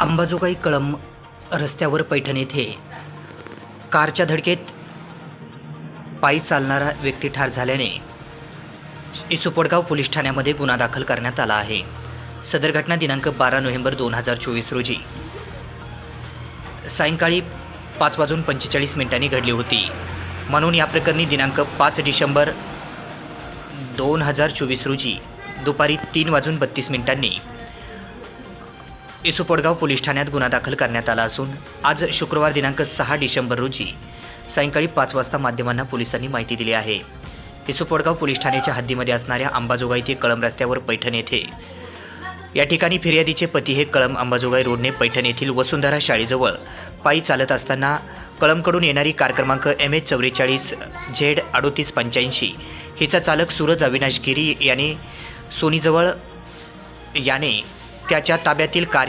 अंबाजोगाई कळंब रस्त्यावर पैठण येथे कारच्या धडकेत पायी चालणारा व्यक्ती ठार झाल्याने इसुपडगाव पोलीस ठाण्यामध्ये गुन्हा दाखल करण्यात आला आहे। सदर घटना दिनांक 12 नोव्हेंबर 2024 रोजी सायंकाळी 5:45 घडली होती। म्हणून या प्रकरणी दिनांक 5 डिसेंबर 2024 रोजी दुपारी 3:32 इसुपडगाव पोलीस ठाण्यात गुन्हा दाखल करण्यात आला असून आज शुक्रवार दिनांक 6 डिसेंबर रोजी सायंकाळी 5 वाजता माध्यमांना पोलिसांनी माहिती दिली आहे। इसुपडगाव पोलीस ठाण्याच्या हद्दीमध्ये असणाऱ्या अंबाजोगाई ते कळंब रस्त्यावर पैठण येथे या ठिकाणी फिर्यादीचे पती हे कळंब अंबाजोगाई रोडने पैठण येथील वसुंधरा शाळेजवळ पायी चालत असताना कळंबकडून येणारी कार क्रमांक MH 44 Z 3885 हिचा चालक सूरज अविनाश गिरी याने सोनीजवळ याने त्याच्या ताब्यातील कार ही